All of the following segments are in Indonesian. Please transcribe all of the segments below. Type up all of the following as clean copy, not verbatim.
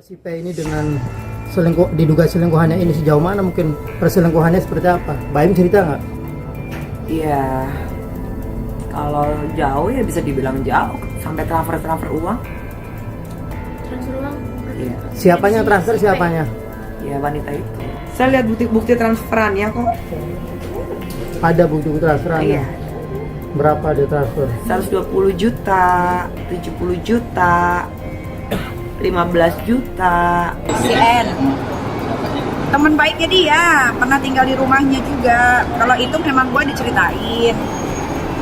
Si P ini dengan diduga selingkuhannya ini sejauh mana, mungkin perselingkuhannya seperti apa? Baim cerita nggak? Iya, kalau jauh ya bisa dibilang jauh, sampai transfer uang. Transfer uang? Iya. Siapanya transfer, siapanya? Ya wanita itu. Saya lihat bukti transferannya kok. Ada bukti transferannya? Iya. Berapa dia transfer? 120 juta, 70 juta, 15 juta. Si N teman baiknya dia, pernah tinggal di rumahnya juga. Kalau itu memang gue diceritain,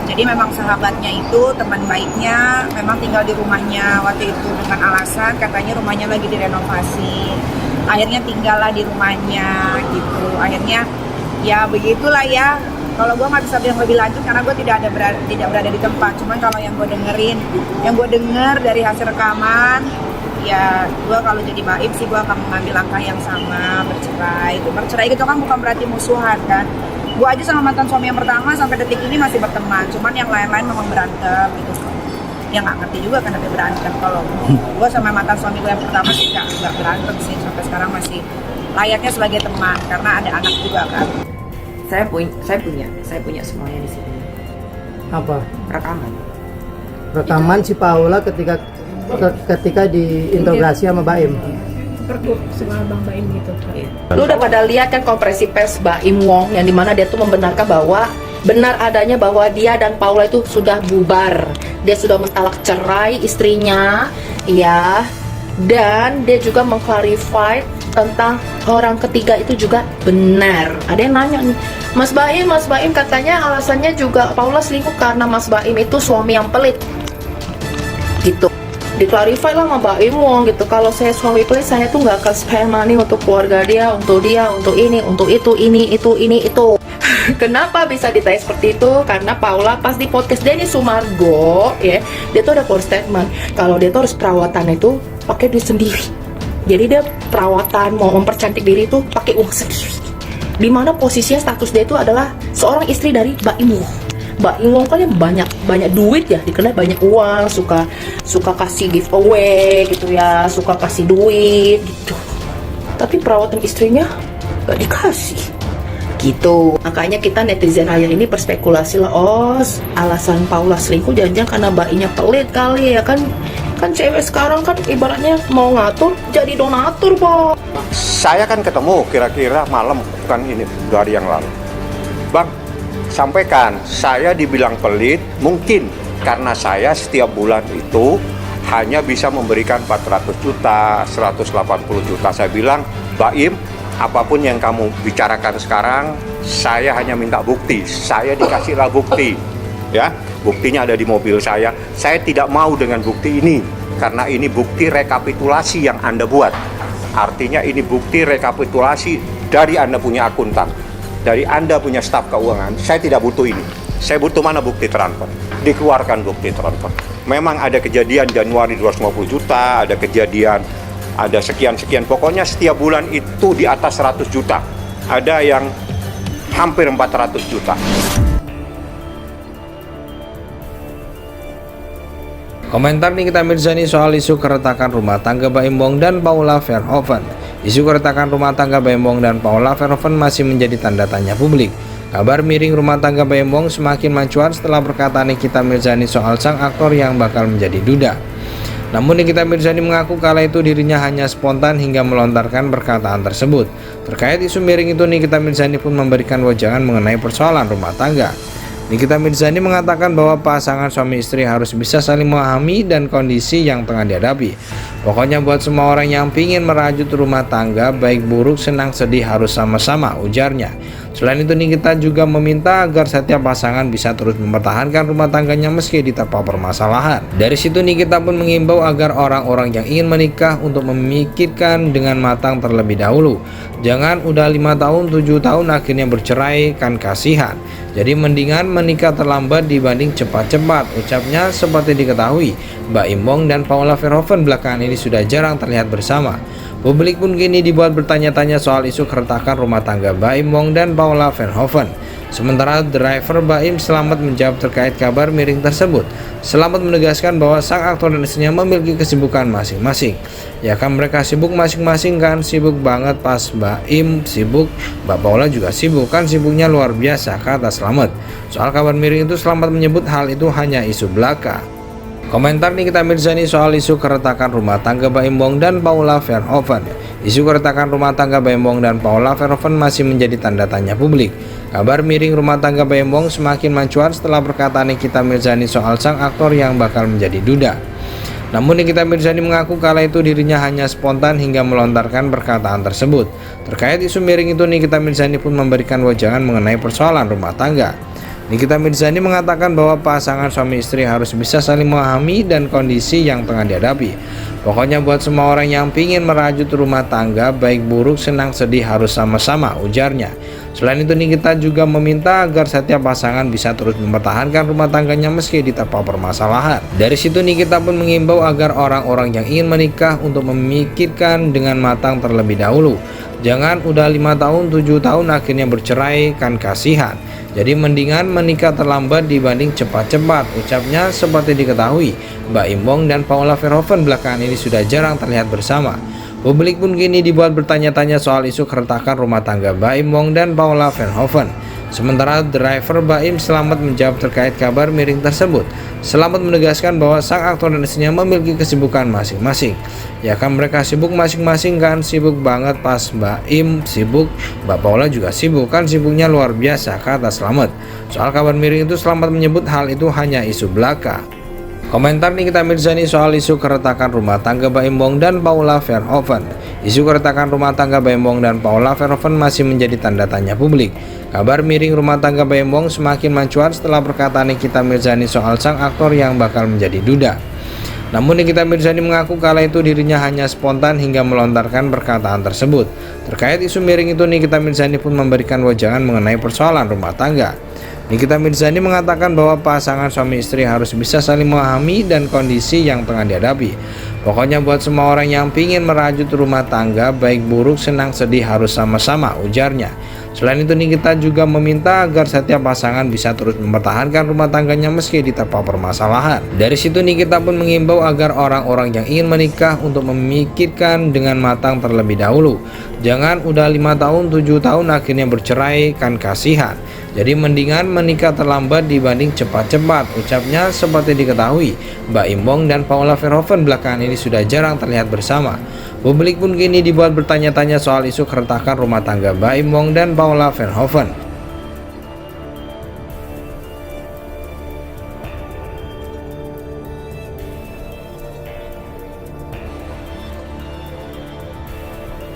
jadi memang sahabatnya itu teman baiknya memang tinggal di rumahnya waktu itu dengan alasan katanya rumahnya lagi direnovasi. Akhirnya tinggallah di rumahnya gitu. Akhirnya ya begitulah ya. Kalau gue nggak bisa bilang lebih lanjut karena gue tidak berada di tempat. Cuman kalau yang gue dengar dari hasil rekaman, ya gue kalau jadi baim sih gue akan mengambil langkah yang sama, bercerai. Bercerai itu kan bukan berarti musuhan kan. Gue aja sama mantan suami yang pertama sampai detik ini masih berteman. Cuman yang lain-lain memang berantem gitu. Ya nggak ngerti juga kenapa berantem. Kalau gue sama mantan suami gue yang pertama sih nggak berantem sih, sampai sekarang masih layaknya sebagai teman karena ada anak juga kan. Saya punya semuanya di sini. Apa? Rekaman. Si Paula ketika diinterogasi sama Baim. Pergub sama Bang Baim gitu. Iya. Lu udah pada lihat kan konferensi pers Baim Wong yang dimana dia tuh membenarkan bahwa benar adanya bahwa dia dan Paula itu sudah bubar. Dia sudah mentalak cerai istrinya, ya. Dan dia juga mengklarifikasi tentang orang ketiga itu juga benar. Ada yang nanya nih, Mas Baim katanya alasannya juga Paula selingkuh karena Mas Baim itu suami yang pelit. Gitu. Diklarifikasi lah sama Baim Wong gitu. Kalau saya suami pelit, saya tuh nggak akan spend money untuk keluarga dia, untuk ini, untuk itu, ini, itu. Kenapa bisa ditanya seperti itu? Karena Paula pas di podcast Denny Sumargo ya, dia tuh ada keluar statement kalau dia tuh harus perawatan itu pakai duit sendiri. Jadi dia perawatan mau mempercantik diri itu pakai uang sendiri. Dimana posisinya status dia itu adalah seorang istri dari Baim Wong. Baim Wong kan banyak duit ya, dikenal banyak uang, suka kasih giveaway gitu ya, suka kasih duit gitu. Tapi perawatan istrinya gak dikasih. Gitu. Makanya kita netizen raya ini berspekulasi lah, alasan Paula selingkuh jangan-jangan karena bayinya pelit kali ya kan cewek sekarang kan ibaratnya mau ngatur jadi donatur, Pak. Saya kan ketemu kira-kira malam bukan ini 2 hari yang lalu. Bang, sampaikan saya dibilang pelit mungkin karena saya setiap bulan itu hanya bisa memberikan 400 juta, 180 juta. Saya bilang, Baim, apapun yang kamu bicarakan sekarang, saya hanya minta bukti. Saya dikasihlah bukti, ya. Buktinya ada di mobil saya. Saya tidak mau dengan bukti ini, karena ini bukti rekapitulasi yang Anda buat. Artinya ini bukti rekapitulasi dari Anda punya akuntan, dari Anda punya staf keuangan. Saya tidak butuh ini. Saya butuh mana bukti transfer. Dikeluarkan bukti transfer. Memang ada kejadian Januari 250 juta, ada kejadian ada sekian-sekian, pokoknya setiap bulan itu di atas 100 juta. Ada yang hampir 400 juta. Komentar Nikita Mirzani soal isu keretakan rumah tangga Baim Wong dan Paula Verhoeven. Isu keretakan rumah tangga Baim Wong dan Paula Verhoeven masih menjadi tanda tanya publik. Kabar miring rumah tangga Baim Wong semakin mencuat setelah perkataan Nikita Mirzani soal sang aktor yang bakal menjadi duda. Namun Nikita Mirzani mengaku kala itu dirinya hanya spontan hingga melontarkan perkataan tersebut. Terkait isu miring itu, Nikita Mirzani pun memberikan wejangan mengenai persoalan rumah tangga. Nikita Mirzani mengatakan bahwa pasangan suami istri harus bisa saling memahami dan kondisi yang tengah dihadapi. Pokoknya buat semua orang yang ingin merajut rumah tangga, baik buruk, senang, sedih harus sama-sama, ujarnya. Selain itu, Nikita juga meminta agar setiap pasangan bisa terus mempertahankan rumah tangganya meski diterpa permasalahan. Dari situ Nikita pun mengimbau agar orang-orang yang ingin menikah untuk memikirkan dengan matang terlebih dahulu. Jangan udah 5 tahun, 7 tahun akhirnya bercerai, kan kasihan. Jadi mendingan menikah terlambat dibanding cepat-cepat, ucapnya. Seperti diketahui, Baim Wong dan Paula Verhoeven belakangan ini sudah jarang terlihat bersama. Publik pun kini dibuat bertanya-tanya soal isu keretakan rumah tangga Baim Wong dan Paula Verhoeven. Sementara driver Baim Slamet menjawab terkait kabar miring tersebut. Slamet menegaskan bahwa sang aktor dan istrinya memiliki kesibukan masing-masing. Ya kan mereka sibuk masing-masing kan, sibuk banget pas Baim sibuk, Mbak Paula juga sibuk kan, sibuknya luar biasa, kata Slamet. Soal kabar miring itu Slamet menyebut hal itu hanya isu belaka. Komentar Nikita Mirzani soal isu keretakan rumah tangga Baim Wong dan Paula Verhoeven. Isu keretakan rumah tangga Baim Wong dan Paula Verhoeven masih menjadi tanda tanya publik. Kabar miring rumah tangga Baim Wong semakin mencuat setelah perkataan Nikita Mirzani soal sang aktor yang bakal menjadi duda. Namun Nikita Mirzani mengaku kala itu dirinya hanya spontan hingga melontarkan perkataan tersebut. Terkait isu miring itu, Nikita Mirzani pun memberikan wejangan mengenai persoalan rumah tangga. Nikita Mirzani mengatakan bahwa pasangan suami istri harus bisa saling memahami dan kondisi yang tengah dihadapi. Pokoknya buat semua orang yang ingin merajut rumah tangga, baik buruk, senang, sedih harus sama-sama, ujarnya. Selain itu Nikita juga meminta agar setiap pasangan bisa terus mempertahankan rumah tangganya meski diterpa permasalahan. Dari situ Nikita pun mengimbau agar orang-orang yang ingin menikah untuk memikirkan dengan matang terlebih dahulu. Jangan udah 5 tahun, 7 tahun akhirnya bercerai, kan kasihan. Jadi mendingan menikah terlambat dibanding cepat-cepat, ucapnya. Seperti diketahui, Baim Wong dan Paula Verhoeven belakangan ini sudah jarang terlihat bersama. Publik pun kini dibuat bertanya-tanya soal isu keretakan rumah tangga Baim Wong dan Paula Verhoeven. Sementara driver Baim Slamet menjawab terkait kabar miring tersebut. Slamet menegaskan bahwa sang aktor dan istrinya memiliki kesibukan masing-masing. Ya kan mereka sibuk masing-masing kan, sibuk banget pas Baim sibuk, Mbak Paula juga sibuk kan, sibuknya luar biasa, kata Slamet. Soal kabar miring itu Slamet menyebut hal itu hanya isu belaka. Komentar Nikita Mirzani soal isu keretakan rumah tangga Baim Wong dan Paula Verhoeven. Isu keretakan rumah tangga Baim Wong dan Paula Verhoeven masih menjadi tanda tanya publik. Kabar miring rumah tangga Baim Wong semakin mencuat setelah perkataan Nikita Mirzani soal sang aktor yang bakal menjadi duda. Namun Nikita Mirzani mengaku kala itu dirinya hanya spontan hingga melontarkan perkataan tersebut. Terkait isu miring itu Nikita Mirzani pun memberikan wejangan mengenai persoalan rumah tangga. Nikita Mirzani mengatakan bahwa pasangan suami istri harus bisa saling memahami dan kondisi yang tengah dihadapi. Pokoknya buat semua orang yang ingin merajut rumah tangga, baik buruk, senang, sedih harus sama-sama, ujarnya. Selain itu Nikita juga meminta agar setiap pasangan bisa terus mempertahankan rumah tangganya meski diterpa permasalahan. Dari situ Nikita pun mengimbau agar orang-orang yang ingin menikah untuk memikirkan dengan matang terlebih dahulu. Jangan udah 5 tahun, 7 tahun akhirnya bercerai, kan kasihan. Jadi mendingan menikah terlambat dibanding cepat-cepat, ucapnya. Seperti diketahui, Baim Wong dan Paula Verhoeven belakangan ini sudah jarang terlihat bersama. Publik pun kini dibuat bertanya-tanya soal isu keretakan rumah tangga Baim Wong dan Paula Verhoeven.